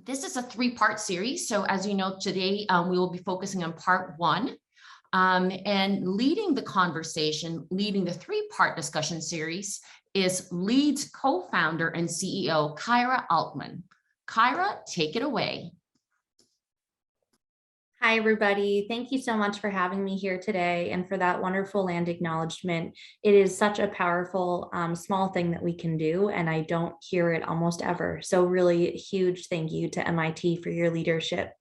This is a three-part series. So as you know, today we will be focusing on part one. And leading the conversation, leading the three-part discussion series is Lead's co-founder and CEO, Kyrah Altman. Kyrah, take it away. Hi, everybody. Thank you so much for having me here today and for that wonderful land acknowledgement. It is such a powerful, small thing that we can do, and I don't hear it almost ever. So really huge thank you to MIT for your leadership.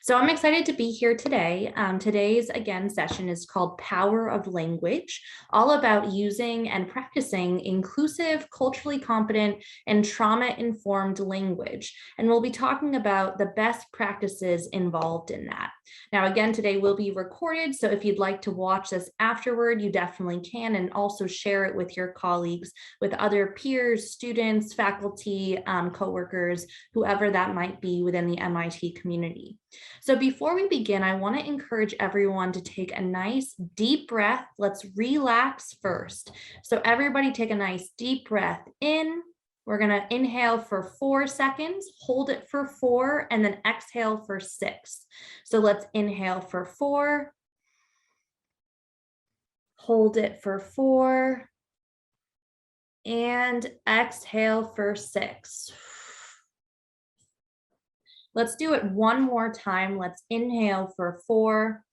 So I'm excited to be here today. Today's, again, session is called Power of Language, all about using and practicing inclusive, culturally competent, and trauma-informed language. And we'll be talking about the best practices involved in that. Now, again, today will be recorded, so if you'd like to watch this afterward, you definitely can, and also share it with your colleagues, with other peers, students, faculty, coworkers, whoever that might be within the MIT community. So before we begin, I want to encourage everyone to take a nice deep breath. Let's relax first. So everybody take a nice deep breath in. We're going to inhale for 4 seconds, hold it for 4, and then exhale for 6. So let's inhale for 4, hold it for 4, and exhale for 6. Let's do it one more time. Let's inhale for 4,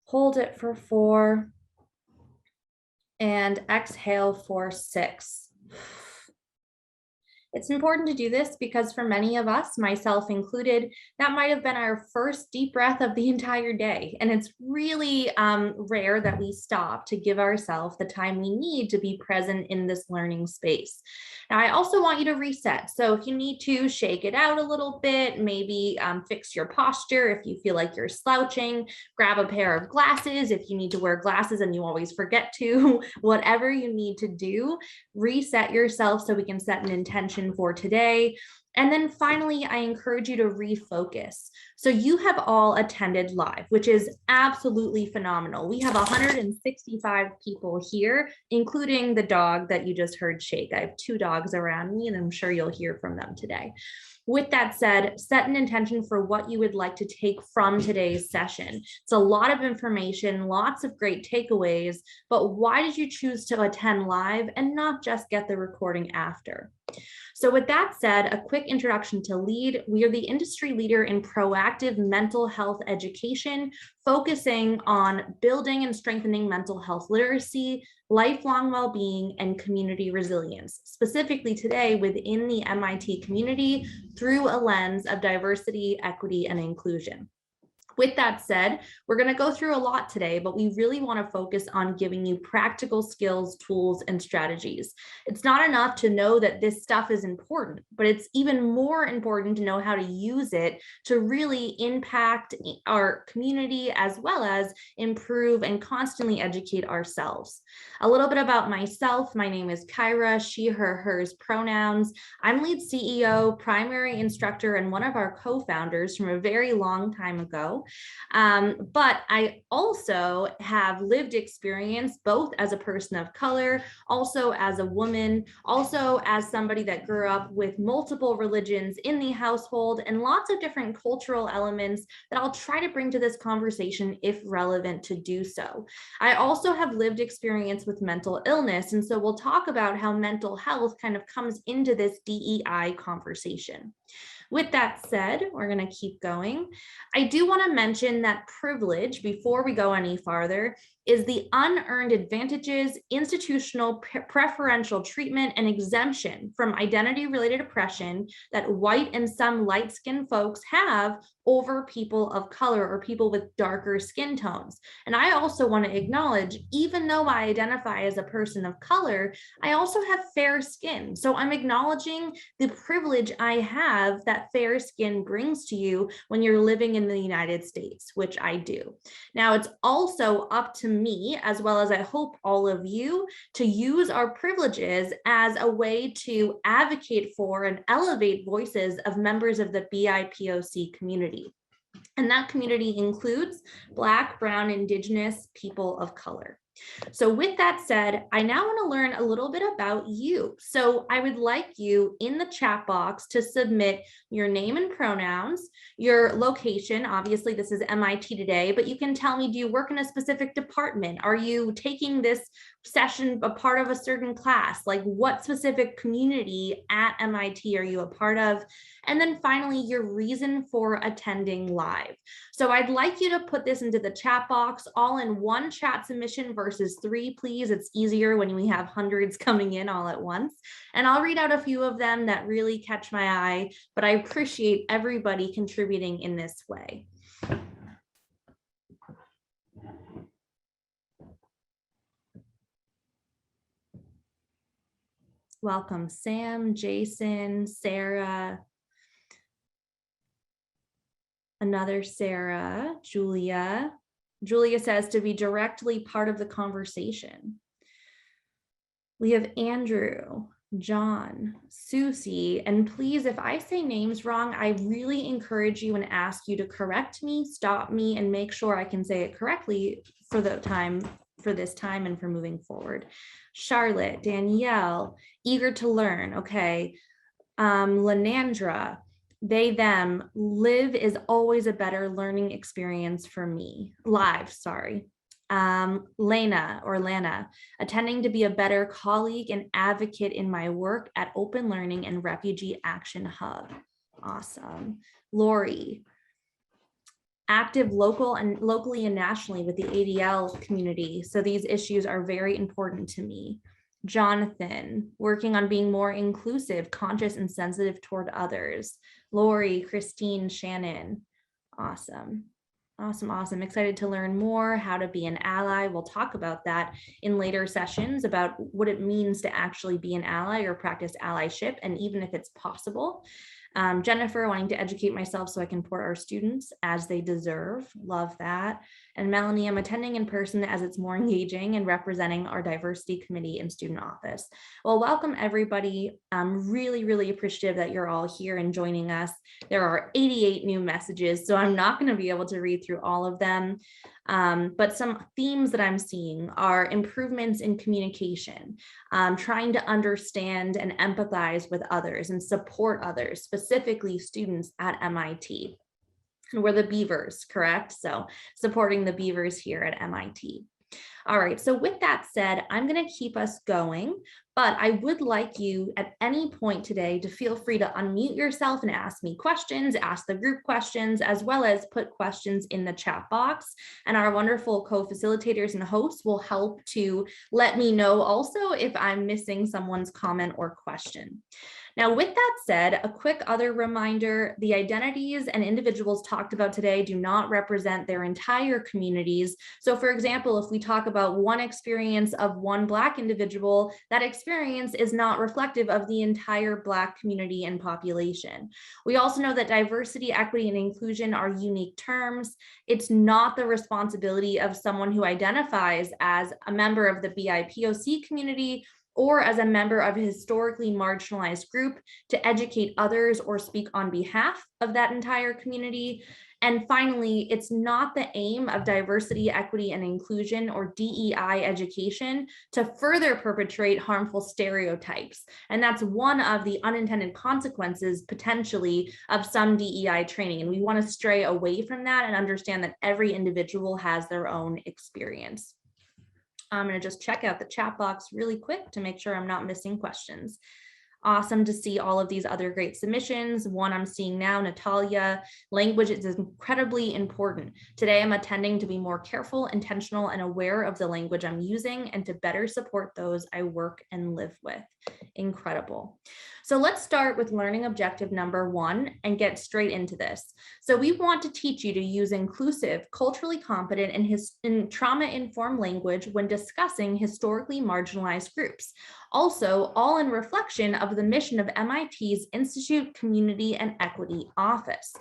hold it for 4, and exhale for 6. It's important to do this because for many of us, myself included, that might have been our first deep breath of the entire day. And it's really rare that we stop to give ourselves the time we need to be present in this learning space. Now, I also want you to reset. So if you need to shake it out a little bit, maybe fix your posture if you feel like you're slouching, grab a pair of glasses if you need to wear glasses and you always forget to, whatever you need to do, reset yourself so we can set an intention for today. And then finally, I encourage you to refocus. So you have all attended live, which is absolutely phenomenal. We have 165 people here, including the dog that you just heard shake. I have 2 dogs around me, and I'm sure you'll hear from them today. With that said, set an intention for what you would like to take from today's session. It's a lot of information, lots of great takeaways, but why did you choose to attend live and not just get the recording after? So with that said, a quick introduction to LEAD. We are the industry leader in proactive mental health education, focusing on building and strengthening mental health literacy, lifelong well-being, and community resilience, specifically today within the MIT community through a lens of diversity, equity, and inclusion. With that said, we're going to go through a lot today, but we really want to focus on giving you practical skills, tools, and strategies. It's not enough to know that this stuff is important, but it's even more important to know how to use it to really impact our community as well as improve and constantly educate ourselves. A little bit about myself. My name is Kyrah, she, her, hers pronouns. I'm LEAD CEO, primary instructor, and one of our co-founders from a very long time ago. But I also have lived experience both as a person of color, also as a woman, also as somebody that grew up with multiple religions in the household and lots of different cultural elements that I'll try to bring to this conversation if relevant to do so. I also have lived experience with mental illness, and so we'll talk about how mental health kind of comes into this DEI conversation. With that said, we're going to keep going. I do want to mention that privilege, before we go any farther, is the unearned advantages, institutional preferential treatment, and exemption from identity-related oppression that white and some light-skinned folks have over people of color or people with darker skin tones. And I also want to acknowledge, even though I identify as a person of color, I also have fair skin. So I'm acknowledging the privilege I have that fair skin brings to you when you're living in the United States, which I do. Now, it's also up to me, as well as I hope all of you, to use our privileges as a way to advocate for and elevate voices of members of the BIPOC community. And that community includes Black, Brown, Indigenous people of color. So with that said, I now want to learn a little bit about you. So I would like you in the chat box to submit your name and pronouns, your location. Obviously, this is MIT today, but you can tell me, do you work in a specific department? Are you taking this session a part of a certain class? Like, what specific community at MIT are you a part of? And then finally, your reason for attending live. So I'd like you to put this into the chat box all in one chat submission versus 3, please. It's easier when we have hundreds coming in all at once. And I'll read out a few of them that really catch my eye, but I appreciate everybody contributing in this way. Welcome, Sam, Jason, Sarah, another Sarah, Julia. Julia says to be directly part of the conversation. We have Andrew, John, Susie, and please, if I say names wrong, I really encourage you and ask you to correct me, stop me, and make sure I can say it correctly for this time and for moving forward. Charlotte, Danielle, eager to learn. Okay. Lenandra, they, them, live is always a better learning experience for me. Live, sorry. Lana, attending to be a better colleague and advocate in my work at Open Learning and Refugee Action Hub. Awesome. Lori, active locally and nationally with the ADL community. So these issues are very important to me. Jonathan, working on being more inclusive, conscious, and sensitive toward others. Lori, Christine, Shannon. Awesome. Awesome. Excited to learn more how to be an ally. We'll talk about that in later sessions about what it means to actually be an ally or practice allyship, and even if it's possible. Jennifer, wanting to educate myself so I can support our students as they deserve. Love that. And Melanie, I'm attending in person as it's more engaging and representing our diversity committee and student office. Well, welcome everybody. I'm really appreciative that you're all here and joining us. There are 88 new messages, so I'm not going to be able to read through all of them. But some themes that I'm seeing are improvements in communication, trying to understand and empathize with others and support others, specifically students at MIT. And we're the Beavers, correct? So supporting the Beavers here at MIT. All right, so with that said, I'm going to keep us going, but I would like you at any point today to feel free to unmute yourself and ask me questions, ask the group questions, as well as put questions in the chat box. And our wonderful co-facilitators and hosts will help to let me know also if I'm missing someone's comment or question. Now, with that said, a quick other reminder, the identities and individuals talked about today do not represent their entire communities. So for example, if we talk about one experience of one Black individual, that experience is not reflective of the entire Black community and population. We also know that diversity, equity, and inclusion are unique terms. It's not the responsibility of someone who identifies as a member of the BIPOC community or as a member of a historically marginalized group to educate others or speak on behalf of that entire community. And finally, it's not the aim of diversity, equity, and inclusion or DEI education to further perpetrate harmful stereotypes. And that's one of the unintended consequences potentially of some DEI training. And we want to stray away from that and understand that every individual has their own experience. I'm going to just check out the chat box really quick to make sure I'm not missing questions. Awesome to see all of these other great submissions. One I'm seeing now, Natalia, language is incredibly important. Today I'm attending to be more careful, intentional, and aware of the language I'm using and to better support those I work and live with. Incredible. So let's start with learning objective number 1 and get straight into this. So we want to teach you to use inclusive, culturally competent, and trauma-informed language when discussing historically marginalized groups. Also, all in reflection of the mission of MIT's Institute Community and Equity Office.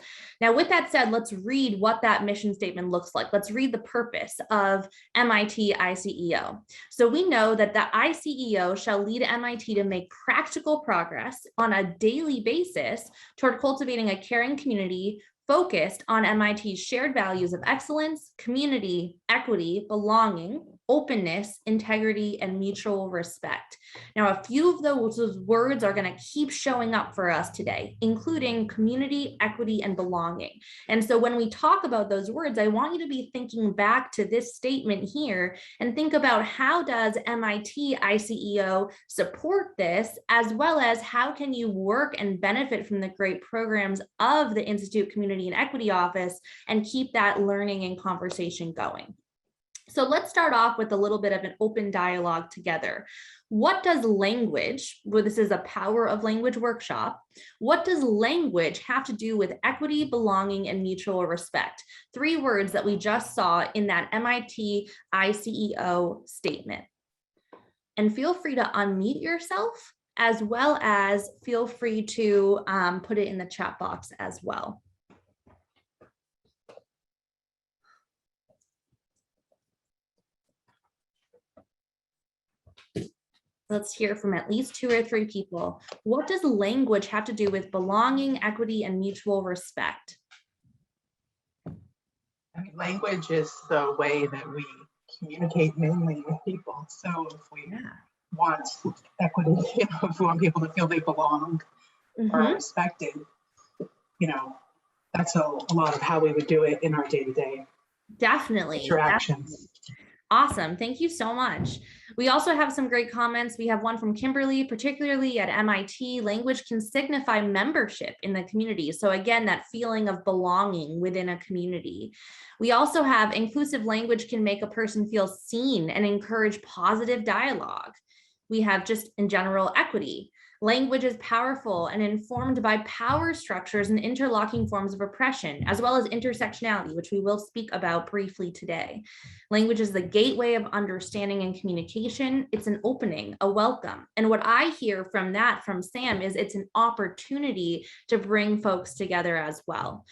Now, with that said, let's read what that mission statement looks like. Let's read the purpose of MIT ICEO. So we know that the ICEO shall lead MIT to make practical progress on a daily basis toward cultivating a caring community focused on MIT's shared values of excellence, community, equity, belonging, openness, integrity, and mutual respect. Now, a few of those words are going to keep showing up for us today, including community, equity, and belonging. And so when we talk about those words, I want you to be thinking back to this statement here and think about how does MIT ICEO support this, as well as how can you work and benefit from the great programs of the Institute Community and Equity Office and keep that learning and conversation going. So let's start off with a little bit of an open dialogue together. What does language, well, this is a Power of Language workshop, what does language have to do with equity, belonging, and mutual respect? 3 words that we just saw in that MIT ICEO statement. And feel free to unmute yourself, as well as feel free to put it in the chat box as well. Let's hear from at least 2 or 3 people. What does language have to do with belonging, equity, and mutual respect? I mean, language is the way that we communicate mainly with people. So if we want equity, if we want people to feel they belong or are respected, that's a lot of how we would do it in our day-to-day interactions. Awesome. Thank you so much. We also have some great comments. We have one from Kimberly, particularly at MIT, language can signify membership in the community. So again, that feeling of belonging within a community. We also have inclusive language can make a person feel seen and encourage positive dialogue. We have just in general equity. Language is powerful and informed by power structures and interlocking forms of oppression, as well as intersectionality, which we will speak about briefly today. Language is the gateway of understanding and communication. It's an opening, a welcome. And what I hear from Sam, is it's an opportunity to bring folks together as well.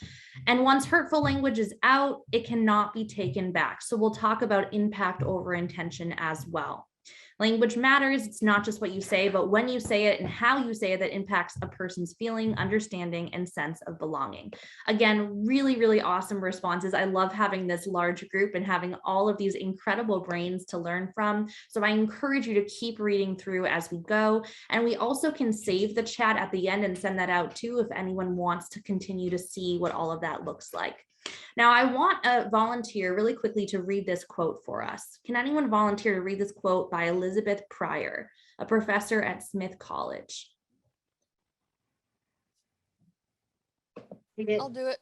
And once hurtful language is out, it cannot be taken back. So we'll talk about impact over intention as well. Language matters. It's not just what you say, but when you say it and how you say it that impacts a person's feeling, understanding, and sense of belonging. Again, really, really awesome responses. I love having this large group and having all of these incredible brains to learn from. So I encourage you to keep reading through as we go. And we also can save the chat at the end and send that out too if anyone wants to continue to see what all of that looks like. Now, I want a volunteer really quickly to read this quote for us. Can anyone volunteer to read this quote by Elizabeth Pryor, a professor at Smith College? I'll do it.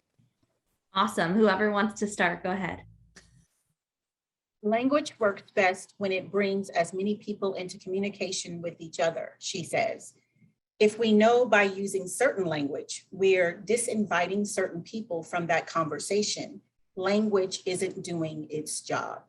Awesome. Whoever wants to start, go ahead. Language works best when it brings as many people into communication with each other, she says. If we know by using certain language, we're disinviting certain people from that conversation, language isn't doing its job.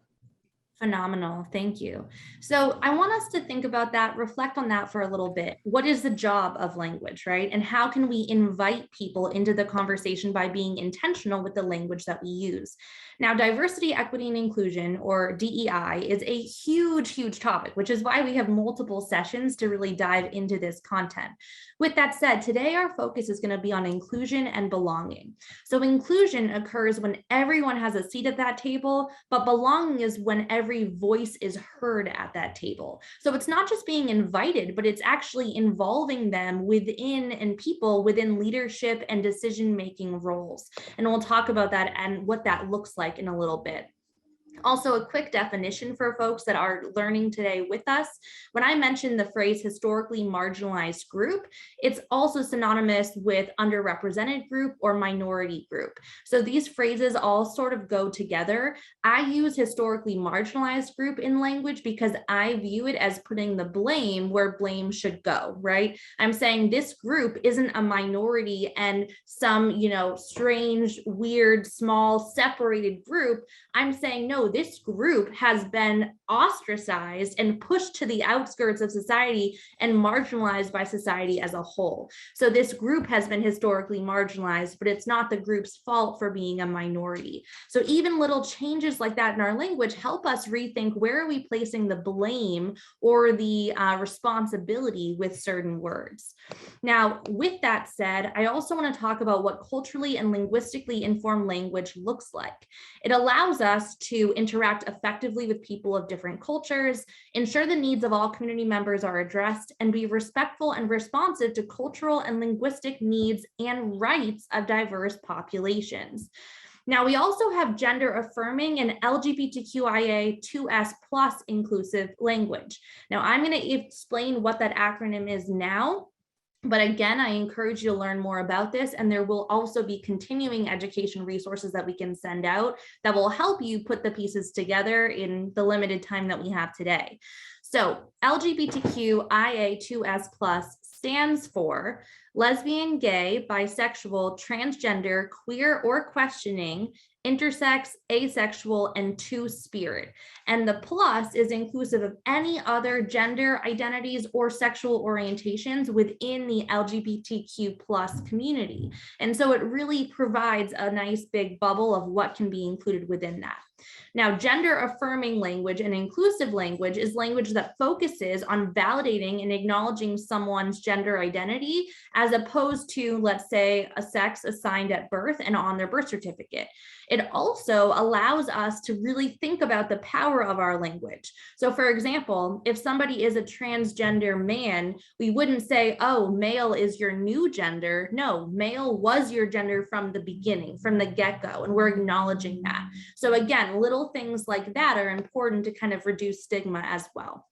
Phenomenal. Thank you. So I want us to think about that, reflect on that for a little bit. What is the job of language, right? And how can we invite people into the conversation by being intentional with the language that we use? Now, diversity, equity, and inclusion, or DEI, is a huge, huge topic, which is why we have multiple sessions to really dive into this content. With that said, today our focus is going to be on inclusion and belonging. So inclusion occurs when everyone has a seat at that table, but belonging is when every voice is heard at that table. So it's not just being invited, but it's actually involving them within and people within leadership and decision-making roles. And we'll talk about that and what that looks like in a little bit. Also, a quick definition for folks that are learning today with us. When I mentioned the phrase historically marginalized group, it's also synonymous with underrepresented group or minority group. So these phrases all sort of go together. I use historically marginalized group in language because I view it as putting the blame where blame should go, right? I'm saying this group isn't a minority and some, strange, weird, small, separated group. I'm saying, no, this group has been ostracized and pushed to the outskirts of society and marginalized by society as a whole. So this group has been historically marginalized, but it's not the group's fault for being a minority. So even little changes like that in our language help us rethink where are we placing the blame or the responsibility with certain words. Now, with that said, I also want to talk about what culturally and linguistically informed language looks like. It allows us to interact effectively with people of different cultures, ensure the needs of all community members are addressed, and be respectful and responsive to cultural and linguistic needs and rights of diverse populations. Now, we also have gender affirming and LGBTQIA2S+ inclusive language. Now, I'm going to explain what that acronym is now. But again, I encourage you to learn more about this, and there will also be continuing education resources that we can send out that will help you put the pieces together in the limited time that we have today. So LGBTQIA2S+ stands for lesbian, gay, bisexual, transgender, queer or questioning, intersex, asexual, and two-spirit. And the plus is inclusive of any other gender identities or sexual orientations within the LGBTQ+ community. And so it really provides a nice big bubble of what can be included within that. Now, gender affirming language and inclusive language is language that focuses on validating and acknowledging someone's gender identity as opposed to, let's say, a sex assigned at birth and on their birth certificate. It also allows us to really think about the power of our language. So for example, if somebody is a transgender man, we wouldn't say, oh, male is your new gender. No, male was your gender from the beginning, from the get-go, and we're acknowledging that. So again, little things like that are important to kind of reduce stigma as well.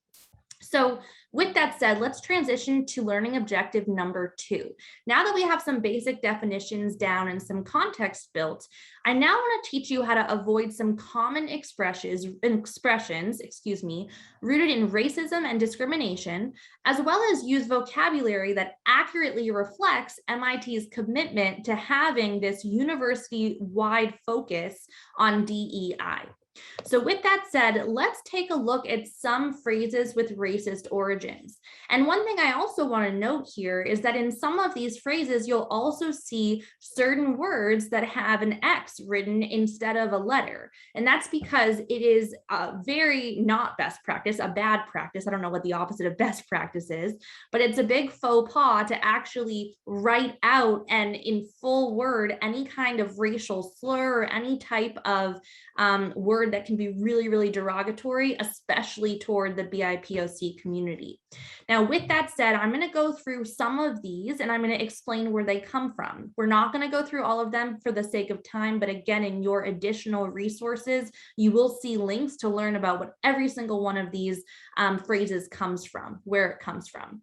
So with that said, let's transition to learning objective number 2. Now that we have some basic definitions down and some context built, I now want to teach you how to avoid some common expressions, rooted in racism and discrimination, as well as use vocabulary that accurately reflects MIT's commitment to having this university-wide focus on DEI. So with that said, let's take a look at some phrases with racist origins. And one thing I also want to note here is that in some of these phrases, you'll also see certain words that have an X written instead of a letter. And that's because it is very not best practice, a bad practice. I don't know what the opposite of best practice is, but it's a big faux pas to actually write out and in full word any kind of racial slur or any type of word that can be really, really derogatory, especially toward the BIPOC community. Now, with that said, I'm going to go through some of these and I'm going to explain where they come from. We're not going to go through all of them for the sake of time, but again, in your additional resources, you will see links to learn about what every single one of these phrases comes from, where it comes from.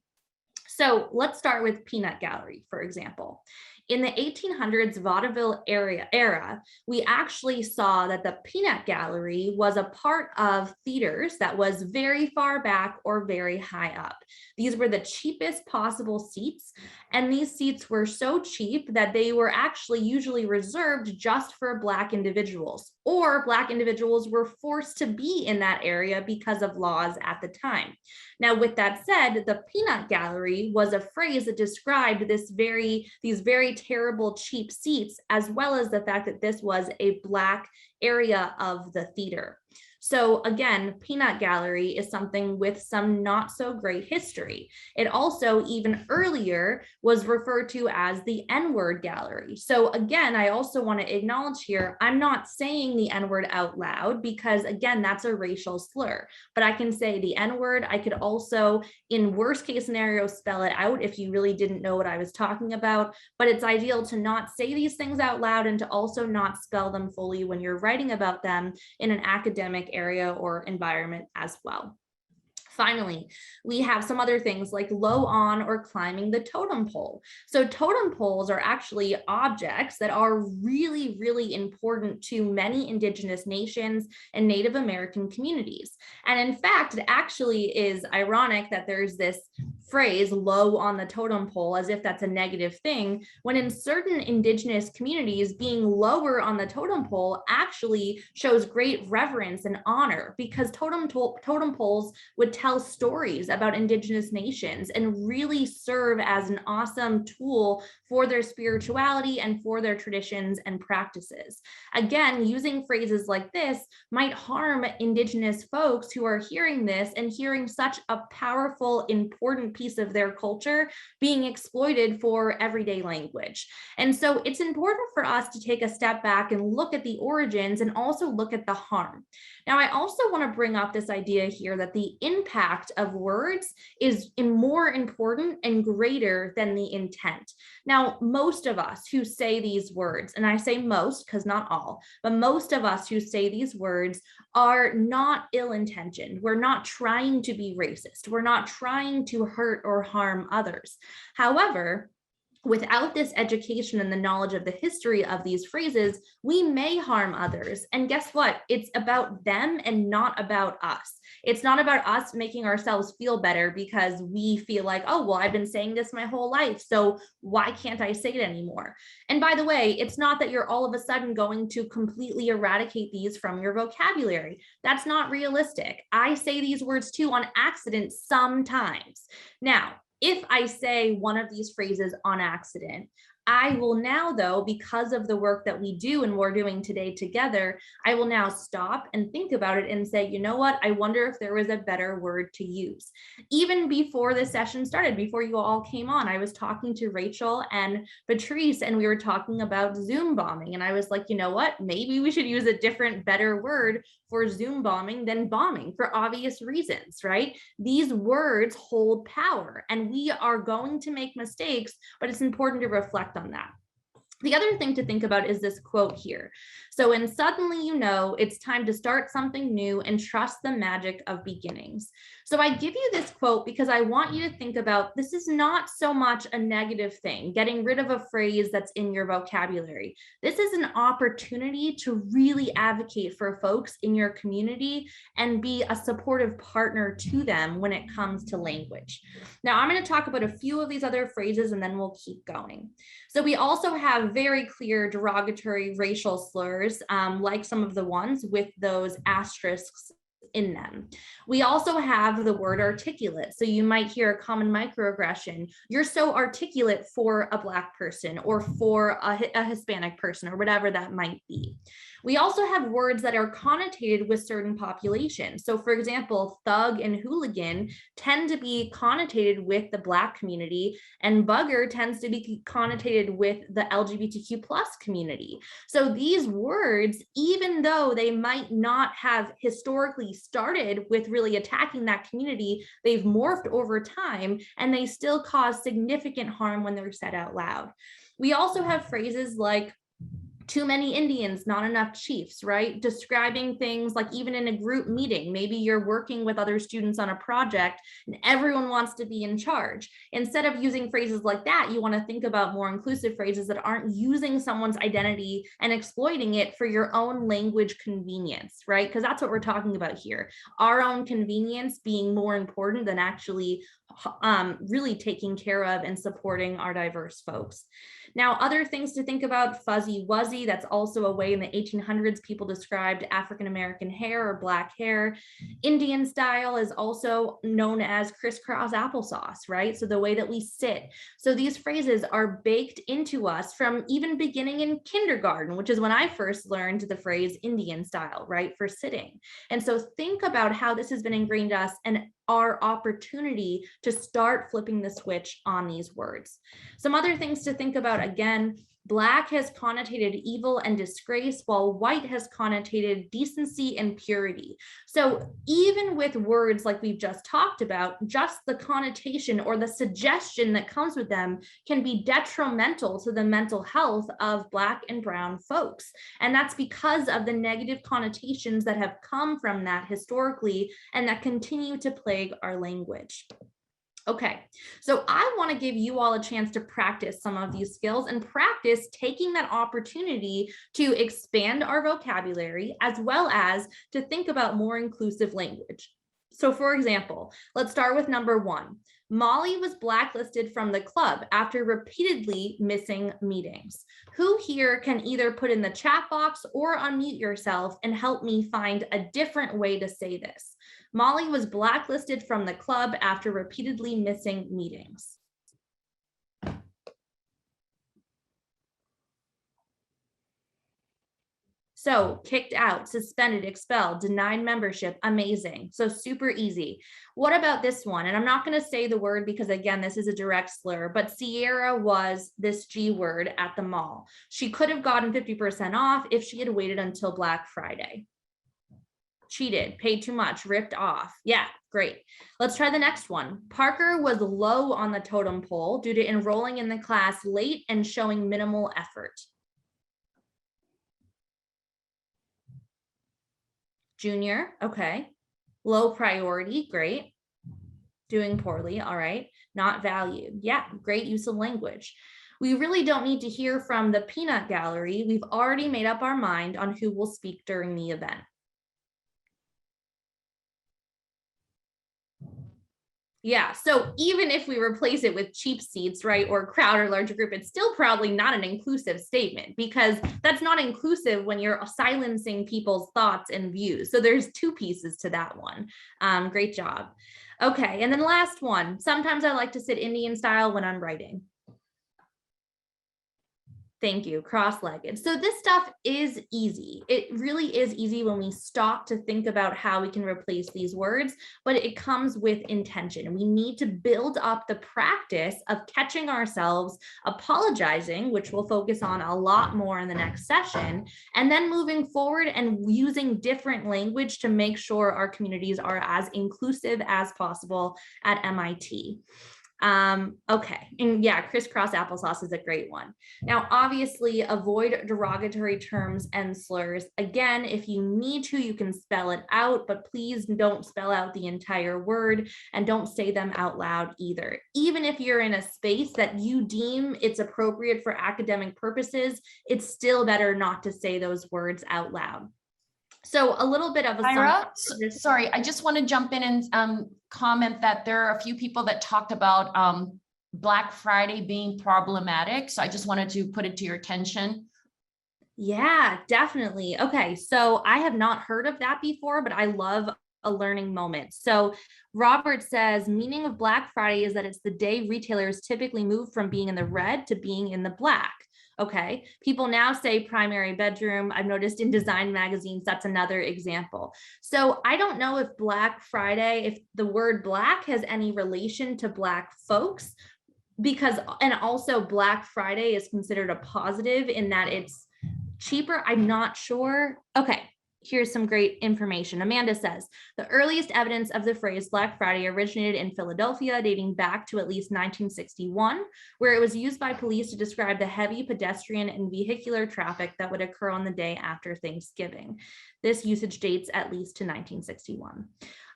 So let's start with peanut gallery, for example. In the 1800s vaudeville era, we actually saw that the peanut gallery was a part of theaters that was very far back or very high up. These were the cheapest possible seats, and these seats were so cheap that they were actually usually reserved just for Black individuals, or Black individuals were forced to be in that area because of laws at the time. Now, with that said, the peanut gallery was a phrase that described these very terrible cheap seats, as well as the fact that this was a Black area of the theater. So again, peanut gallery is something with some not so great history. It also, even earlier, was referred to as the N-word gallery. So again, I also want to acknowledge here, I'm not saying the N-word out loud because again, that's a racial slur, but I can say the N-word. I could also, in worst case scenario, spell it out if you really didn't know what I was talking about, but it's ideal to not say these things out loud and to also not spell them fully when you're writing about them in an academic area or environment as well. Finally, we have some other things like low on or climbing the totem pole. So totem poles are actually objects that are really, really important to many Indigenous nations and Native American communities. And in fact, it actually is ironic that there's this phrase low on the totem pole as if that's a negative thing, when in certain Indigenous communities, being lower on the totem pole actually shows great reverence and honor, because totem poles would tell stories about Indigenous nations and really serve as an awesome tool for their spirituality and for their traditions and practices. Again, using phrases like this might harm Indigenous folks who are hearing this and hearing such a powerful, important piece of their culture being exploited for everyday language. And so it's important for us to take a step back and look at the origins and also look at the harm. Now, I also want to bring up this idea here that the impact of words is more important and greater than the intent. Now, most of us who say these words, and I say most because not all, but most of us who say these words are not ill-intentioned. We're not trying to be racist. We're not trying to hurt or harm others. However, without this education and the knowledge of the history of these phrases, we may harm others. And guess what? It's about them and not about us. It's not about us making ourselves feel better because we feel like, oh, well, I've been saying this my whole life, so why can't I say it anymore? And by the way, it's not that you're all of a sudden going to completely eradicate these from your vocabulary. That's not realistic. I say these words too on accident sometimes. Now, if I say one of these phrases on accident, I will now, though, because of the work that we do and we're doing today together, I will now stop and think about it and say, you know what, I wonder if there was a better word to use. Even before the session started, before you all came on, I was talking to Rachel and Patrice, and we were talking about Zoom bombing. And I was like, you know what, maybe we should use a different, better word for Zoom bombing than bombing for obvious reasons, right? These words hold power and we are going to make mistakes, but it's important to reflect on that. The other thing to think about is this quote here. So in Suddenly You Know, it's time to start something new and trust the magic of beginnings. So I give you this quote because I want you to think about this is not so much a negative thing, getting rid of a phrase that's in your vocabulary. This is an opportunity to really advocate for folks in your community and be a supportive partner to them when it comes to language. Now I'm going to talk about a few of these other phrases and then we'll keep going. So we also have very clear derogatory racial slurs, like some of the ones with those asterisks in them. We also have the word articulate. So you might hear a common microaggression. You're so articulate for a Black person or for a Hispanic person or whatever that might be. We also have words that are connotated with certain populations. So for example, thug and hooligan tend to be connotated with the Black community, and bugger tends to be connotated with the LGBTQ+ community. So these words, even though they might not have historically started with really attacking that community, they've morphed over time and they still cause significant harm when they're said out loud. We also have phrases like too many Indians, not enough chiefs, right? Describing things like even in a group meeting, maybe you're working with other students on a project and everyone wants to be in charge. Instead of using phrases like that, you want to think about more inclusive phrases that aren't using someone's identity and exploiting it for your own language convenience, right? Because that's what we're talking about here. Our own convenience being more important than actually really taking care of and supporting our diverse folks. Now, other things to think about, fuzzy wuzzy, that's also a way in the 1800s people described African-American hair or Black hair. Indian style is also known as crisscross applesauce, right? So the way that we sit. So these phrases are baked into us from even beginning in kindergarten, which is when I first learned the phrase Indian style, right, for sitting. And so think about how this has been ingrained in us and our opportunity to start flipping the switch on these words. Some other things to think about, again, Black has connotated evil and disgrace, while white has connotated decency and purity. So even with words like we've just talked about, just the connotation or the suggestion that comes with them can be detrimental to the mental health of Black and brown folks. And that's because of the negative connotations that have come from that historically and that continue to plague our language. Okay, so I want to give you all a chance to practice some of these skills and practice taking that opportunity to expand our vocabulary as well as to think about more inclusive language. So for example, let's start with number 1. Molly was blacklisted from the club after repeatedly missing meetings. Who here can either put in the chat box or unmute yourself and help me find a different way to say this? Molly was blacklisted from the club after repeatedly missing meetings. So kicked out, suspended, expelled, denied membership, amazing. So super easy. What about this one? And I'm not going to say the word because again, this is a direct slur, but Sierra was this G word at the mall. She could have gotten 50% off if she had waited until Black Friday. Cheated, paid too much, ripped off. Yeah, great. Let's try the next one. Parker was low on the totem pole due to enrolling in the class late and showing minimal effort. Junior, okay. Low priority, great. Doing poorly, all right. Not valued, yeah, great use of language. We really don't need to hear from the peanut gallery. We've already made up our mind on who will speak during the event. Yeah, so even if we replace it with cheap seats, right, or crowd or larger group, it's still probably not an inclusive statement because that's not inclusive when you're silencing people's thoughts and views. So there's two pieces to that one. Great job. Okay, and then last one. Sometimes I like to sit Indian style when I'm writing. Thank you, cross-legged. So this stuff is easy. It really is easy when we stop to think about how we can replace these words, but it comes with intention. We need to build up the practice of catching ourselves, apologizing, which we'll focus on a lot more in the next session, and then moving forward and using different language to make sure our communities are as inclusive as possible at MIT. Okay, and yeah, crisscross applesauce is a great one. Now, obviously, avoid derogatory terms and slurs. Again, if you need to, you can spell it out, but please don't spell out the entire word and don't say them out loud either. Even if you're in a space that you deem it's appropriate for academic purposes, it's still better not to say those words out loud. So a little bit of a Kyrah, sorry, I just want to jump in and comment that there are a few people that talked about Black Friday being problematic. So I just wanted to put it to your attention. Yeah, definitely. Okay, so I have not heard of that before, but I love a learning moment. So Robert says, meaning of Black Friday is that it's the day retailers typically move from being in the red to being in the black. Okay, people now say primary bedroom. I've noticed in design magazines, that's another example. So I don't know if Black Friday, if the word black has any relation to Black folks, because, and also Black Friday is considered a positive in that it's cheaper. I'm not sure. Okay. Here's some great information. Amanda says, the earliest evidence of the phrase Black Friday originated in Philadelphia, dating back to at least 1961, where it was used by police to describe the heavy pedestrian and vehicular traffic that would occur on the day after Thanksgiving. This usage dates at least to 1961.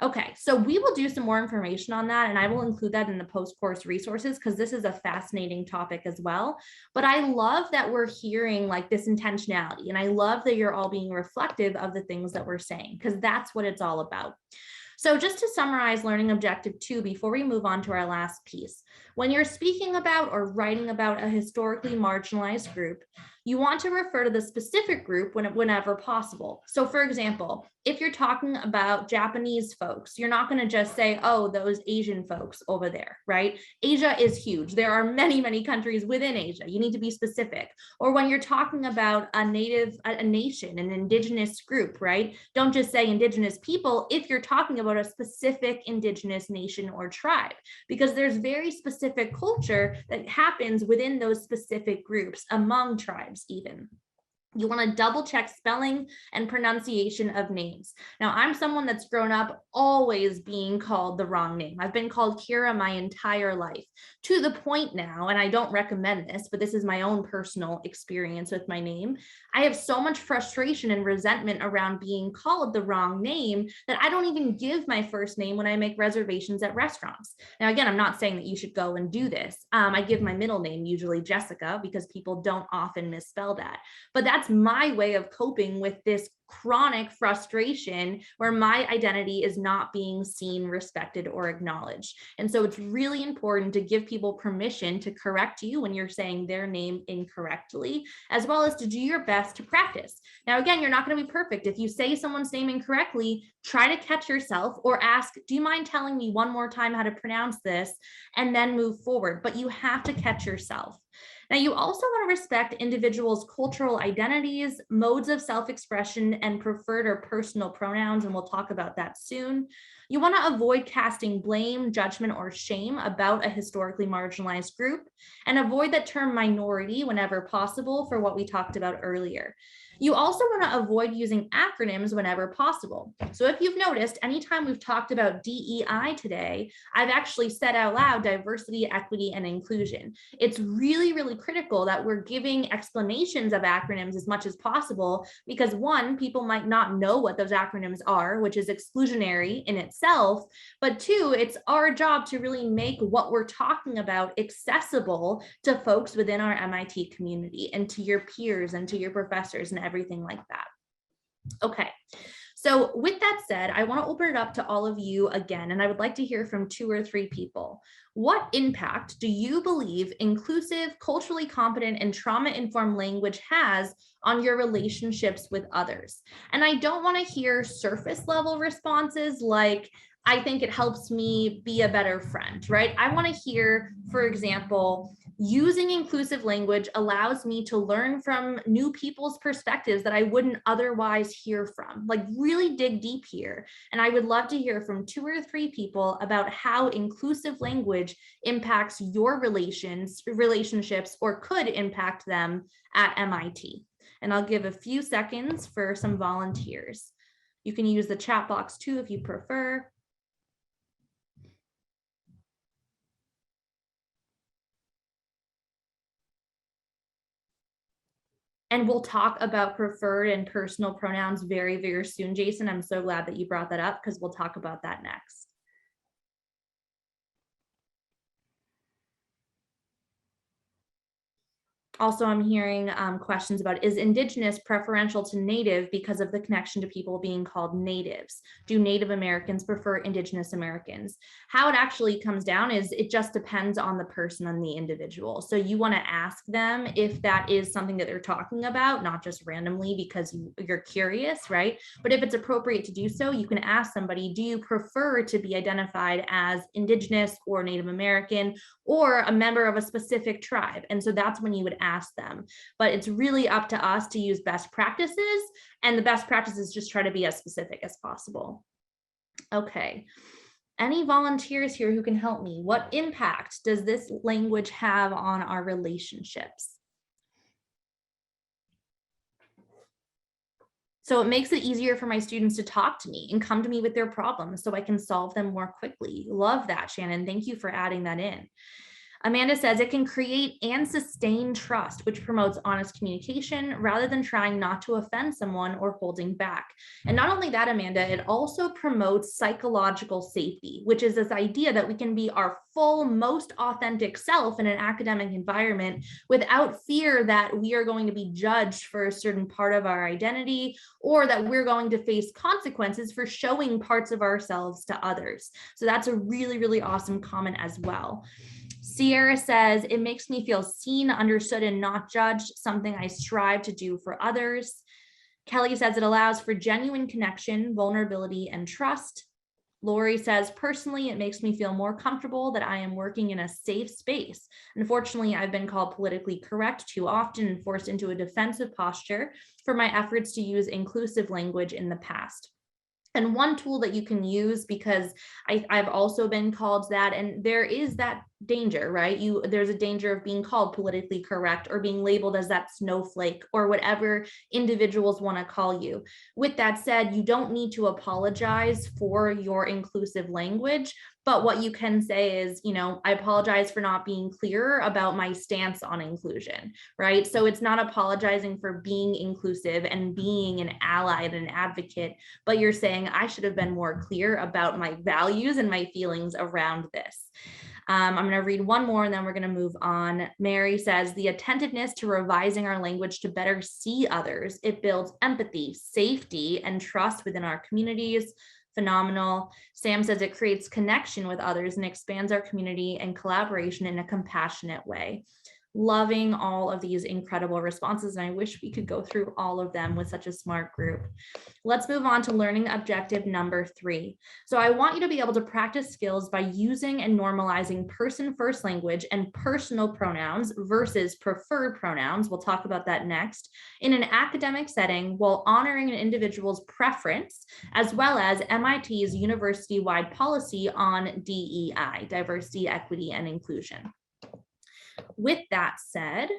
Okay, so we will do some more information on that, and I will include that in the post-course resources because this is a fascinating topic as well. But I love that we're hearing like this intentionality, and I love that you're all being reflective of the things that we're saying because that's what it's all about. So just to summarize learning objective 2 before we move on to our last piece, when you're speaking about or writing about a historically marginalized group, you want to refer to the specific group whenever possible. So for example, if you're talking about Japanese folks, you're not going to just say, oh, those Asian folks over there, right? Asia is huge. There are many, many countries within Asia. You need to be specific. Or when you're talking about a nation, an indigenous group, right? Don't just say indigenous people if you're talking about a specific indigenous nation or tribe, because there's very specific culture that happens within those specific groups among tribes even. You want to double check spelling and pronunciation of names. Now, I'm someone that's grown up always being called the wrong name. I've been called Kyrah my entire life, to the point now, and I don't recommend this, but this is my own personal experience with my name. I have so much frustration and resentment around being called the wrong name that I don't even give my first name when I make reservations at restaurants. Now, again, I'm not saying that you should go and do this. I give my middle name, usually Jessica, because people don't often misspell that. But that's that's my way of coping with this chronic frustration where my identity is not being seen, respected, or acknowledged. And so it's really important to give people permission to correct you when you're saying their name incorrectly, as well as to do your best to practice. Now, again, you're not going to be perfect. If you say someone's name incorrectly, try to catch yourself or ask, do you mind telling me one more time how to pronounce this, and then move forward. But you have to catch yourself. Now, you also want to respect individuals' cultural identities, modes of self-expression, and preferred or personal pronouns, and we'll talk about that soon. You want to avoid casting blame, judgment, or shame about a historically marginalized group, and avoid that term minority whenever possible for what we talked about earlier. You also want to avoid using acronyms whenever possible. So if you've noticed, anytime we've talked about DEI today, I've actually said out loud diversity, equity, and inclusion. It's really, really critical that we're giving explanations of acronyms as much as possible, because one, people might not know what those acronyms are, which is exclusionary in itself, but two, it's our job to really make what we're talking about accessible to folks within our MIT community and to your peers and to your professors and everything like that. Okay, so with that said, I want to open it up to all of you again, and I would like to hear from 2 or 3 people. What impact do you believe inclusive, culturally competent, and trauma-informed language has on your relationships with others? And I don't want to hear surface level responses like, I think it helps me be a better friend, right? I want to hear, for example, using inclusive language allows me to learn from new people's perspectives that I wouldn't otherwise hear from. Like, really dig deep here. And I would love to hear from 2 or 3 people about how inclusive language impacts your relationships or could impact them at MIT. And I'll give a few seconds for some volunteers. You can use the chat box too if you prefer. And we'll talk about preferred and personal pronouns very, very soon, Jason. I'm so glad that you brought that up because we'll talk about that next. Also, I'm hearing questions about, is Indigenous preferential to Native because of the connection to people being called natives? Do Native Americans prefer Indigenous Americans? How it actually comes down is it just depends on the person and the individual. So you want to ask them if that is something that they're talking about, not just randomly because you're curious, right? But if it's appropriate to do so, you can ask somebody, do you prefer to be identified as Indigenous or Native American or a member of a specific tribe? And so that's when you would ask them. But it's really up to us to use best practices, and the best practices just try to be as specific as possible. Okay, any volunteers here who can help me? What impact does this language have on our relationships? So it makes it easier for my students to talk to me and come to me with their problems so I can solve them more quickly. Love that, Shannon. Thank you for adding that in. Amanda says it can create and sustain trust, which promotes honest communication rather than trying not to offend someone or holding back. And not only that, Amanda, it also promotes psychological safety, which is this idea that we can be our full, most authentic self in an academic environment without fear that we are going to be judged for a certain part of our identity or that we're going to face consequences for showing parts of ourselves to others. So that's a really, really awesome comment as well. Sierra says, it makes me feel seen, understood, and not judged, something I strive to do for others. Kelly says it allows for genuine connection, vulnerability, and trust. Lori says, personally, it makes me feel more comfortable that I am working in a safe space. Unfortunately, I've been called politically correct too often and forced into a defensive posture for my efforts to use inclusive language in the past. And one tool that you can use, because I've also been called that, and there is that danger, right? There's a danger of being called politically correct or being labeled as that snowflake or whatever individuals want to call you. With that said, you don't need to apologize for your inclusive language. But what you can say is, I apologize for not being clearer about my stance on inclusion, right? So it's not apologizing for being inclusive and being an ally and an advocate, but you're saying I should have been more clear about my values and my feelings around this. I'm going to read one more and then we're going to move on. Mary says, the attentiveness to revising our language to better see others. It builds empathy, safety, and trust within our communities. Phenomenal. Sam says it creates connection with others and expands our community and collaboration in a compassionate way. Loving all of these incredible responses, and I wish we could go through all of them with such a smart group. Let's move on to learning objective number 3. So I want you to be able to practice skills by using and normalizing person-first language and personal pronouns versus preferred pronouns. We'll talk about that next, in an academic setting while honoring an individual's preference, as well as MIT's university-wide policy on DEI, diversity, equity, and inclusion. With that said,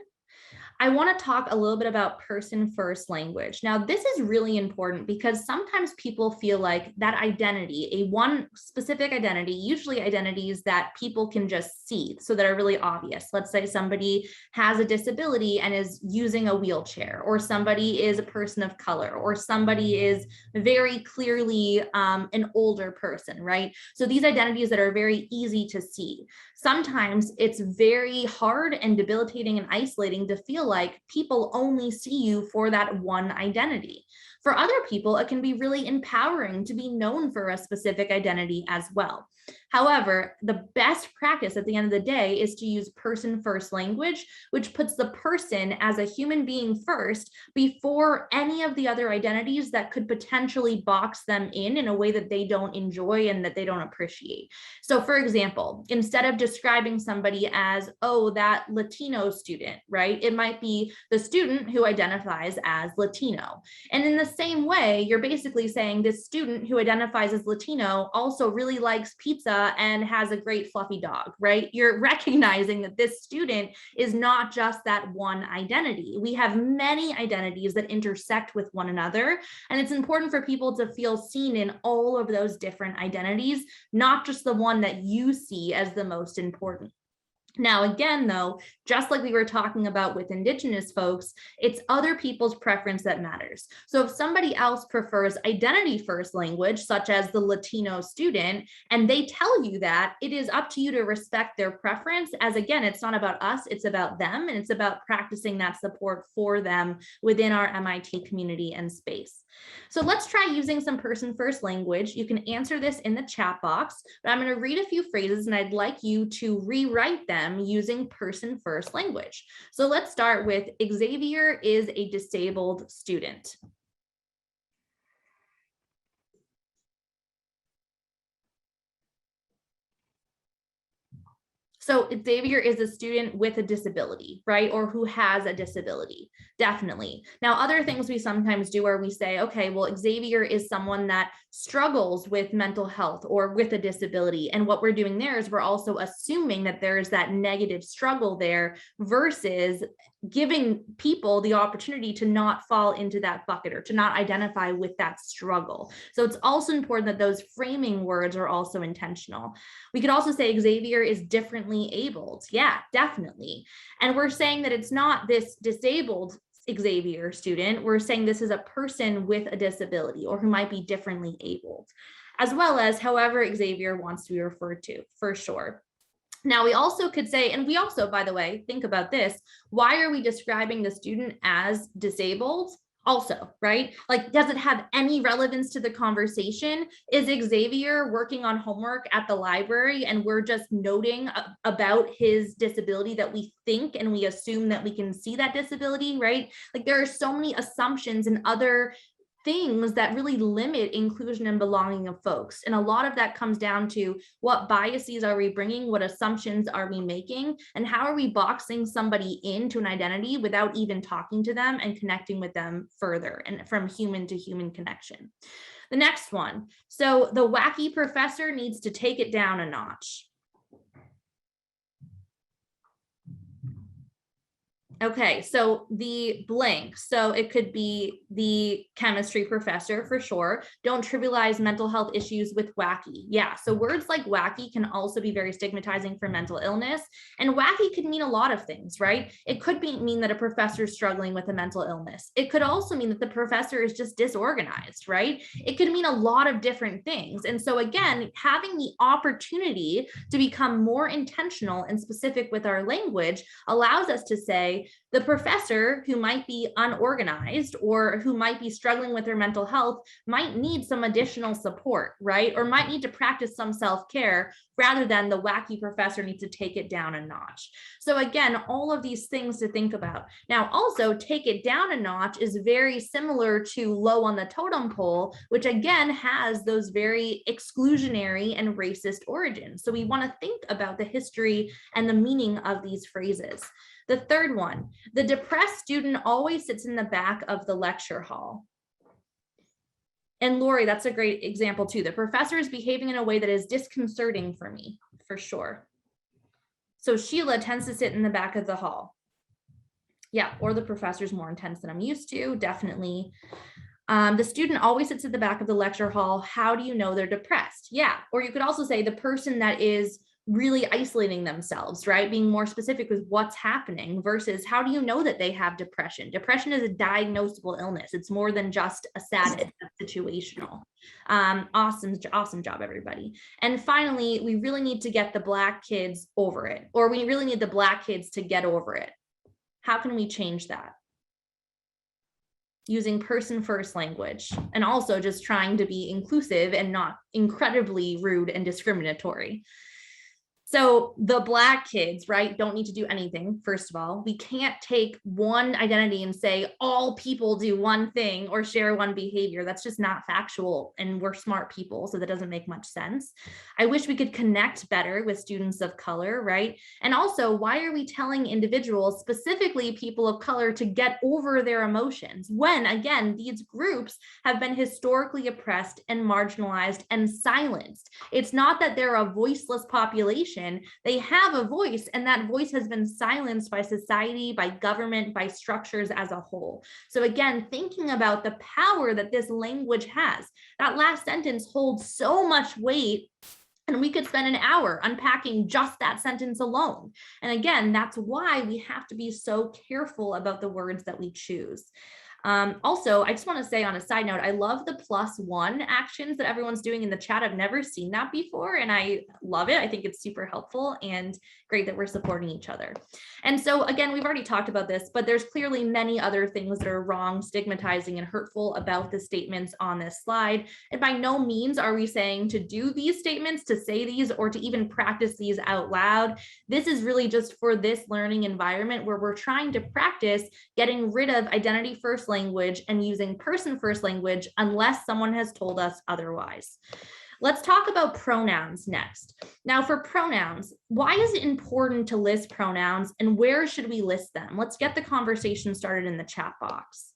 I want to talk a little bit about person-first language. Now, this is really important because sometimes people feel like that identity, a one specific identity, usually identities that people can just see, so that are really obvious. Let's say somebody has a disability and is using a wheelchair, or somebody is a person of color, or somebody is very clearly an older person, right? So these identities that are very easy to see. Sometimes it's very hard and debilitating and isolating to feel like people only see you for that one identity. For other people, it can be really empowering to be known for a specific identity as well. However, the best practice at the end of the day is to use person-first language, which puts the person as a human being first before any of the other identities that could potentially box them in a way that they don't enjoy and that they don't appreciate. So for example, instead of describing somebody as, oh, that Latino student, right? It might be the student who identifies as Latino. And in the same way, you're basically saying this student who identifies as Latino also really likes pizza and has a great fluffy dog, right? You're recognizing that this student is not just that one identity. We have many identities that intersect with one another, and it's important for people to feel seen in all of those different identities, not just the one that you see as the most important. Now, again, though, just like we were talking about with Indigenous folks, it's other people's preference that matters. So if somebody else prefers identity-first language, such as the Latino student, and they tell you that, it is up to you to respect their preference, as again, it's not about us, it's about them, and it's about practicing that support for them within our MIT community and space. So let's try using some person-first language. You can answer this in the chat box, but I'm going to read a few phrases and I'd like you to rewrite them using person-first language. So let's start with Xavier is a disabled student. So Xavier is a student with a disability, right? Or who has a disability, definitely. Now, other things we sometimes do are we say, okay, well, Xavier is someone that struggles with mental health or with a disability. And what we're doing there is we're also assuming that there's that negative struggle there versus giving people the opportunity to not fall into that bucket or to not identify with that struggle. So it's also important that those framing words are also intentional. We could also say Xavier is differently abled. Yeah, definitely. And we're saying that it's not this disabled Xavier student. We're saying this is a person with a disability or who might be differently abled, as well as however Xavier wants to be referred to, for sure. Now, we also could say, and we also, by the way, think about this, why are we describing the student as disabled? Also, right? Like, does it have any relevance to the conversation? Is Xavier working on homework at the library and we're just noting about his disability that we think and we assume that we can see that disability, right? Like, there are so many assumptions and other things that really limit inclusion and belonging of folks. And a lot of that comes down to what biases are we bringing, what assumptions are we making, and how are we boxing somebody into an identity without even talking to them and connecting with them further and from human to human connection. The next one. So the wacky professor needs to take it down a notch. Okay, so the blank, so it could be the chemistry professor for sure. Don't trivialize mental health issues with wacky. Yeah, so words like wacky can also be very stigmatizing for mental illness. And wacky could mean a lot of things, right? It could mean that a professor is struggling with a mental illness. It could also mean that the professor is just disorganized, right? It could mean a lot of different things. And so again, having the opportunity to become more intentional and specific with our language allows us to say, the professor who might be unorganized or who might be struggling with their mental health might need some additional support, right? Or might need to practice some self-care rather than the wacky professor needs to take it down a notch. So again, all of these things to think about. Now, also take it down a notch is very similar to low on the totem pole, which again has those very exclusionary and racist origins. So we want to think about the history and the meaning of these phrases. The third one, the depressed student always sits in the back of the lecture hall. And Lori, that's a great example too. The professor is behaving in a way that is disconcerting for me, for sure. So Sheila tends to sit in the back of the hall. Yeah, or the professor's more intense than I'm used to, definitely. The student always sits at the back of the lecture hall. How do you know they're depressed? Yeah, or you could also say the person that is really isolating themselves, right? Being more specific with what's happening versus how do you know that they have depression? Depression is a diagnosable illness. It's more than just a sadness, that's situational. Awesome job, everybody. And finally, we really need to get the Black kids over it, or we really need the Black kids to get over it. How can we change that? Using person-first language, and also just trying to be inclusive and not incredibly rude and discriminatory. So the Black kids, right, don't need to do anything. First of all, we can't take one identity and say all people do one thing or share one behavior. That's just not factual, and we're smart people, so that doesn't make much sense. I wish we could connect better with students of color, right? And also, why are we telling individuals, specifically people of color, to get over their emotions when, again, these groups have been historically oppressed and marginalized and silenced? It's not that they're a voiceless population. They have a voice, and that voice has been silenced by society, by government, by structures as a whole. So again, thinking about the power that this language has, that last sentence holds so much weight, and we could spend an hour unpacking just that sentence alone. And again, that's why we have to be so careful about the words that we choose. Also, I just want to say on a side note, I love the +1 actions that everyone's doing in the chat. I've never seen that before, and I love it. I think it's super helpful and great that we're supporting each other. And so again, we've already talked about this, but there's clearly many other things that are wrong, stigmatizing, and hurtful about the statements on this slide. And by no means are we saying to do these statements, to say these, or to even practice these out loud. This is really just for this learning environment where we're trying to practice getting rid of identity-first language and using person-first language unless someone has told us otherwise. Let's talk about pronouns next. Now for pronouns, why is it important to list pronouns and where should we list them? Let's get the conversation started in the chat box.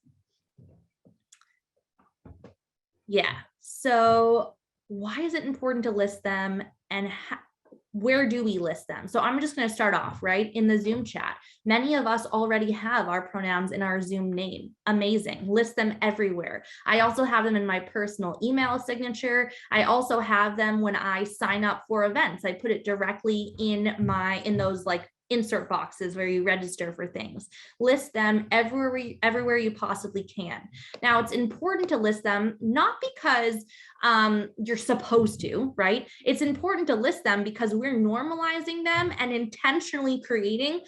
Yeah, so why is it important to list them and where do we list them? So I'm just going to start off, right? In the Zoom chat, many of us already have our pronouns in our Zoom name. Amazing. List them everywhere. I also have them in my personal email signature. I also have them when I sign up for events. I put it directly in those like insert boxes where you register for things. List them everywhere you possibly can. Now, it's important to list them not because you're supposed to, right? It's important to list them because we're normalizing them and intentionally creating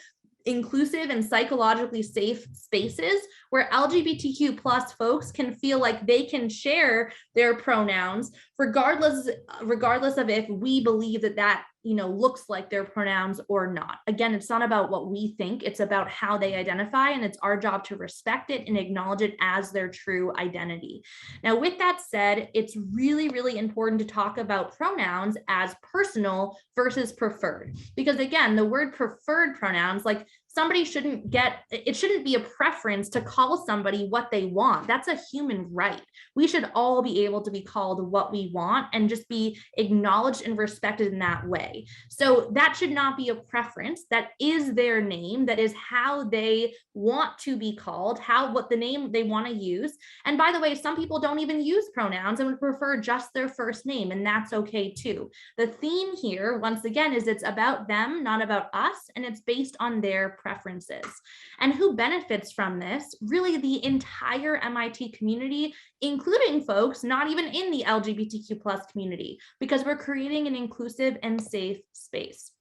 inclusive and psychologically safe spaces where LGBTQ+ folks can feel like they can share their pronouns regardless of if we believe that looks like their pronouns or not. Again, it's not about what we think, it's about how they identify, and it's our job to respect it and acknowledge it as their true identity. Now, with that said, it's really, really important to talk about pronouns as personal versus preferred, because again, the word preferred pronouns, like somebody shouldn't be a preference to call somebody what they want. That's a human right. We should all be able to be called what we want and just be acknowledged and respected in that way. So that should not be a preference. That is their name. That is how they want to be called, what the name they want to use. And by the way, some people don't even use pronouns and would prefer just their first name, and that's okay too. The theme here, once again, is it's about them, not about us, and it's based on their preferences. And who benefits from this? Really the entire MIT community, including folks not even in the LGBTQ+ community, because we're creating an inclusive and safe space.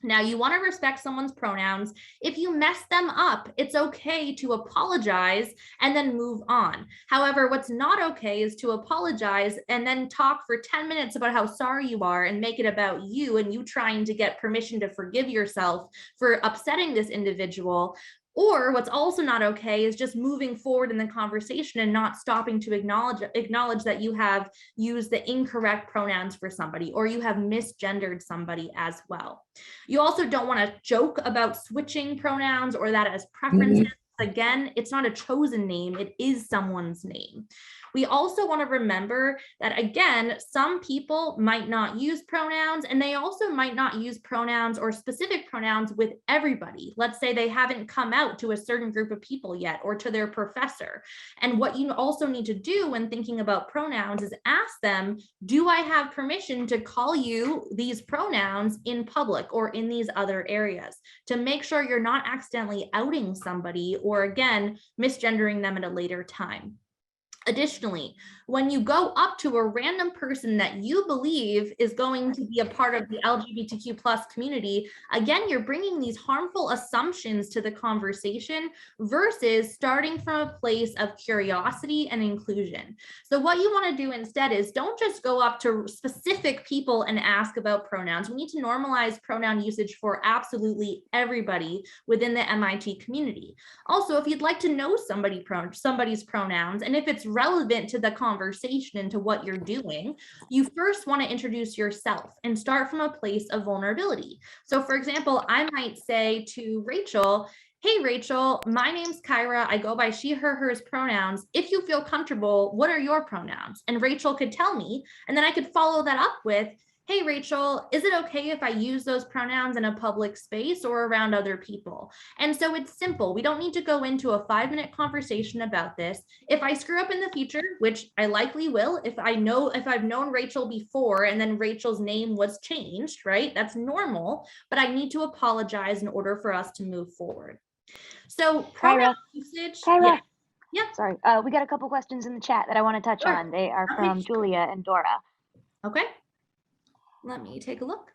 Now, you want to respect someone's pronouns. If you mess them up, it's okay to apologize and then move on. However, what's not okay is to apologize and then talk for 10 minutes about how sorry you are and make it about you and you trying to get permission to forgive yourself for upsetting this individual. Or what's also not okay is just moving forward in the conversation and not stopping to acknowledge that you have used the incorrect pronouns for somebody, or you have misgendered somebody as well. You also don't want to joke about switching pronouns or that as preferences. Again, it's not a chosen name, it is someone's name. We also want to remember that, again, some people might not use pronouns, and they also might not use pronouns or specific pronouns with everybody. Let's say they haven't come out to a certain group of people yet, or to their professor. And what you also need to do when thinking about pronouns is ask them, do I have permission to call you these pronouns in public or in these other areas, to make sure you're not accidentally outing somebody or, again, misgendering them at a later time. Additionally, when you go up to a random person that you believe is going to be a part of the LGBTQ+ community, again, you're bringing these harmful assumptions to the conversation versus starting from a place of curiosity and inclusion. So what you want to do instead is don't just go up to specific people and ask about pronouns. We need to normalize pronoun usage for absolutely everybody within the MIT community. Also, if you'd like to know somebody's pronouns, and if it's relevant to the conversation and to what you're doing, you first want to introduce yourself and start from a place of vulnerability. So for example, I might say to Rachel, hey, Rachel, my name's Kyrah. I go by she, her, hers pronouns. If you feel comfortable, what are your pronouns? And Rachel could tell me, and then I could follow that up with, hey, Rachel, is it okay if I use those pronouns in a public space or around other people? And so it's simple. We don't need to go into a 5-minute conversation about this. If I screw up in the future, which I likely will, if I've known Rachel before and then Rachel's name was changed, right? That's normal, but I need to apologize in order for us to move forward. So pronoun usage. Kyrah. Yeah. Sorry, we got a couple questions in the chat that I want to touch on. They are from Julia and Dora. Okay. Let me take a look.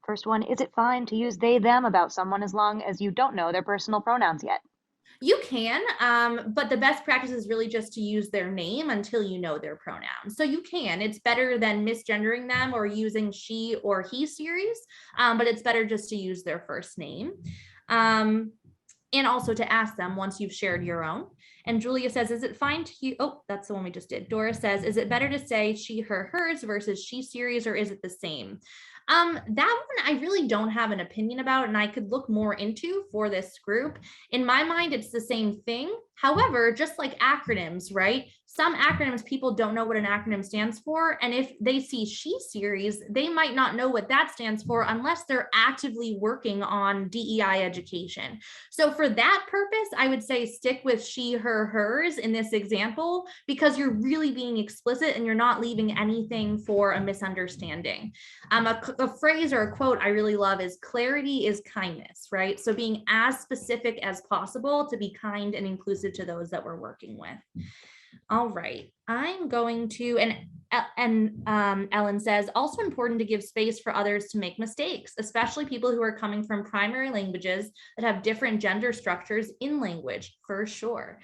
First one, is it fine to use they, them about someone as long as you don't know their personal pronouns yet? You can, but the best practice is really just to use their name until you know their pronouns. So you can, it's better than misgendering them or using she or he series, but it's better just to use their first name. And also to ask them once you've shared your own. And Julia says, is it fine to you? Oh, that's the one we just did. Dora says, is it better to say she, her, hers versus she series, or is it the same? That one I really don't have an opinion about, and I could look more into for this group. In my mind, it's the same thing. However, just like acronyms, right? Some acronyms, people don't know what an acronym stands for. And if they see she series, they might not know what that stands for unless they're actively working on DEI education. So for that purpose, I would say stick with she, her, hers in this example, because you're really being explicit and you're not leaving anything for a misunderstanding. A phrase or a quote I really love is clarity is kindness, right? So being as specific as possible to be kind and inclusive to those that we're working with. All right, I'm going to, and Ellen says, also important to give space for others to make mistakes, especially people who are coming from primary languages that have different gender structures in language, for sure.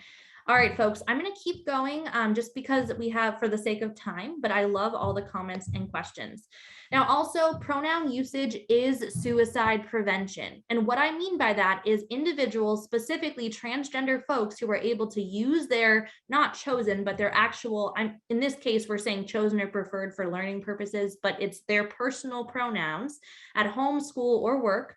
All right, folks, I'm going to keep going just because we have, for the sake of time, but I love all the comments and questions. Now, also, pronoun usage is suicide prevention. And what I mean by that is individuals, specifically transgender folks who are able to use their, not chosen, but their actual, in this case, we're saying chosen or preferred for learning purposes, but it's their personal pronouns at home, school, or work.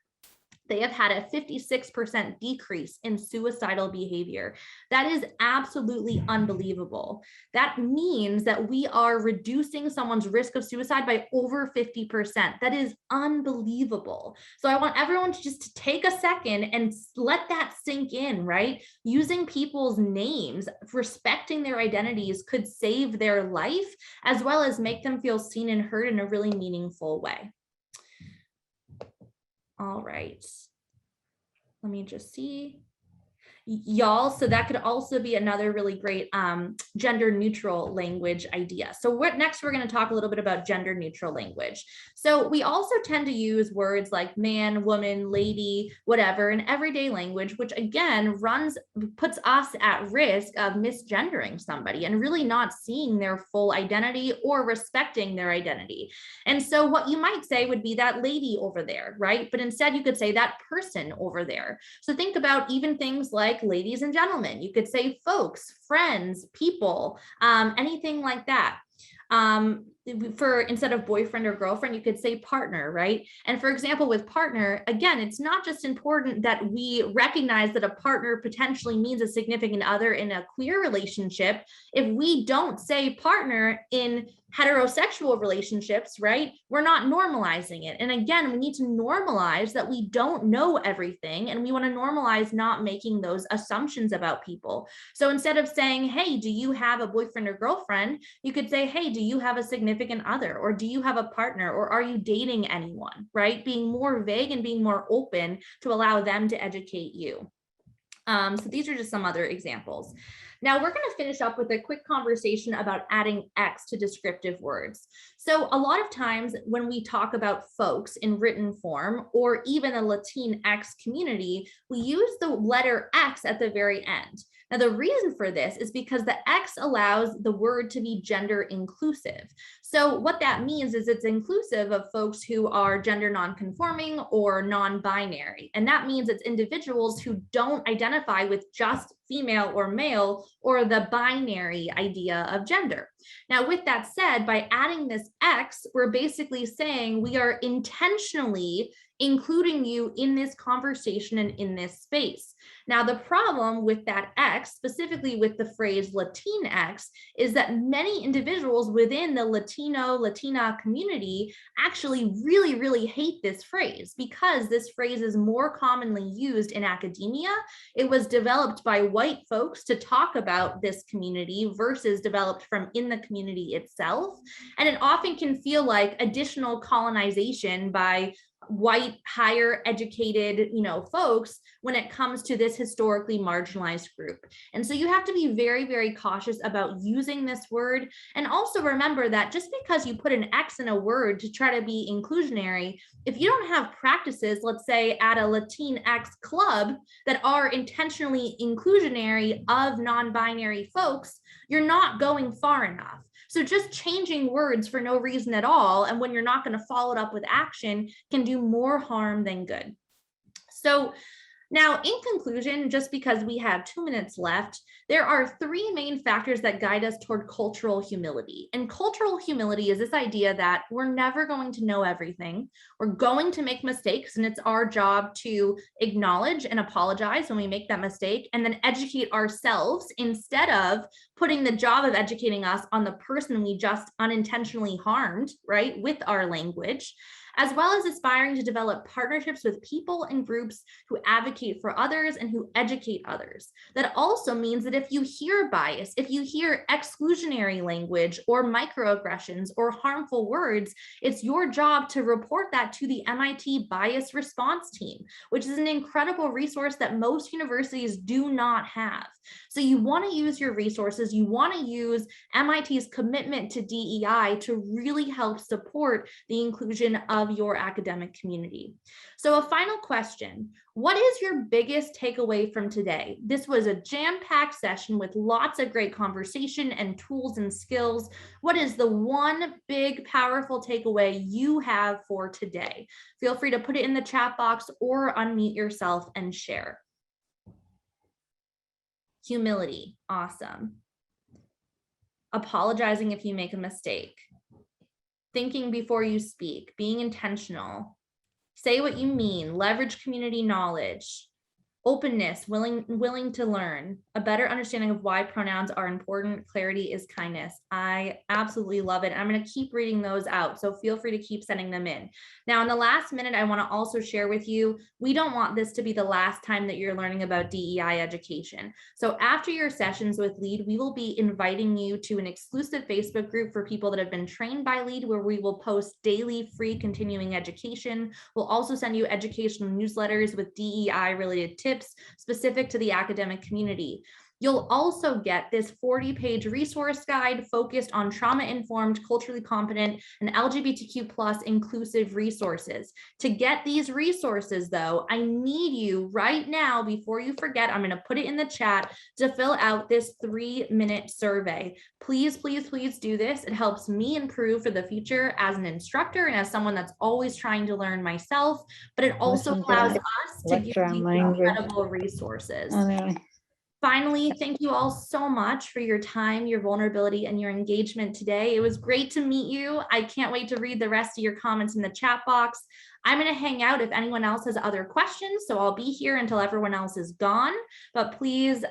They have had a 56% decrease in suicidal behavior. That is absolutely unbelievable. That means that we are reducing someone's risk of suicide by over 50%. That is unbelievable. So I want everyone to just take a second and let that sink in, right? Using people's names, respecting their identities could save their life, as well as make them feel seen and heard in a really meaningful way. All right. Let me just see. Y'all, so that could also be another really great gender neutral language idea. So what next, we're going to talk a little bit about gender neutral language. So we also tend to use words like man, woman, lady, whatever in everyday language, which again puts us at risk of misgendering somebody and really not seeing their full identity or respecting their identity. And so what you might say would be that lady over there, right? But instead you could say that person over there. So think about even things like ladies and gentlemen. You could say folks, friends, people, anything like that. For instead of boyfriend or girlfriend, you could say partner, right? And for example, with partner, again, it's not just important that we recognize that a partner potentially means a significant other in a queer relationship. If we don't say partner in heterosexual relationships, right, we're not normalizing it. And again, we need to normalize that we don't know everything, and we want to normalize not making those assumptions about people. So instead of saying, hey, do you have a boyfriend or girlfriend, you could say, hey, do you have a significant other, or do you have a partner, or are you dating anyone, right? Being more vague and being more open to allow them to educate you. So these are just some other examples. Now we're going to finish up with a quick conversation about adding X to descriptive words. So a lot of times when we talk about folks in written form, or even a Latinx community, we use the letter X at the very end. Now, the reason for this is because the X allows the word to be gender inclusive. So what that means is it's inclusive of folks who are gender nonconforming or non-binary. And that means it's individuals who don't identify with just female or male or the binary idea of gender. Now, with that said, by adding this X, we're basically saying we are intentionally including you in this conversation and in this space. Now, the problem with that X, specifically with the phrase Latinx, is that many individuals within the Latina community actually really hate this phrase, because this phrase is more commonly used in academia. It was developed by white folks to talk about this community versus developed from in the community itself. And it often can feel like additional colonization by white, higher educated, folks when it comes to this historically marginalized group. And so you have to be very cautious about using this word. And also remember that just because you put an X in a word to try to be inclusionary, if you don't have practices, let's say at a Latinx club, that are intentionally inclusionary of non-binary folks, you're not going far enough. So just changing words for no reason at all, and when you're not going to follow it up with action, can do more harm than good. So now, in conclusion, just because we have 2 minutes left, there are 3 main factors that guide us toward cultural humility. And cultural humility is this idea that we're never going to know everything. We're going to make mistakes, and it's our job to acknowledge and apologize when we make that mistake, and then educate ourselves instead of putting the job of educating us on the person we just unintentionally harmed, right, with our language, as well as aspiring to develop partnerships with people and groups who advocate for others and who educate others. That also means that if you hear bias, if you hear exclusionary language or microaggressions or harmful words, it's your job to report that to the MIT Bias Response Team, which is an incredible resource that most universities do not have. So you want to use your resources, you want to use MIT's commitment to DEI to really help support the inclusion of your academic community. So a final question: what is your biggest takeaway from today? This was a jam-packed session with lots of great conversation and tools and skills. What is the one big, powerful takeaway you have for today? Feel free to put it in the chat box or unmute yourself and share. Humility, awesome. Apologizing if you make a mistake. Thinking before you speak, being intentional, say what you mean, leverage community knowledge, openness, willing to learn, a better understanding of why pronouns are important, clarity is kindness. I absolutely love it. I'm going to keep reading those out, so feel free to keep sending them in. Now, in the last minute, I want to also share with you, we don't want this to be the last time that you're learning about DEI education. So after your sessions with LEAD, we will be inviting you to an exclusive Facebook group for people that have been trained by LEAD, where we will post daily free continuing education. We'll also send you educational newsletters with DEI related tips specific to the academic community. You'll also get this 40-page resource guide focused on trauma-informed, culturally competent, and LGBTQ+ inclusive resources. To get these resources, though, I need you right now, before you forget, I'm going to put it in the chat, to fill out this 3-minute survey. Please, please, please do this. It helps me improve for the future as an instructor and as someone that's always trying to learn myself, but it also allows us to give you incredible resources. Finally, thank you all so much for your time, your vulnerability, and your engagement today. It was great to meet you. I can't wait to read the rest of your comments in the chat box. I'm going to hang out if anyone else has other questions, so I'll be here until everyone else is gone. But please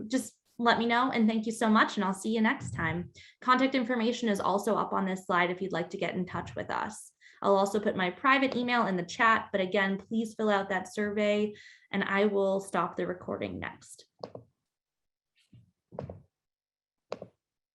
just let me know, and thank you so much, and I'll see you next time. Contact information is also up on this slide if you'd like to get in touch with us. I'll also put my private email in the chat, but again, please fill out that survey, and I will stop the recording next.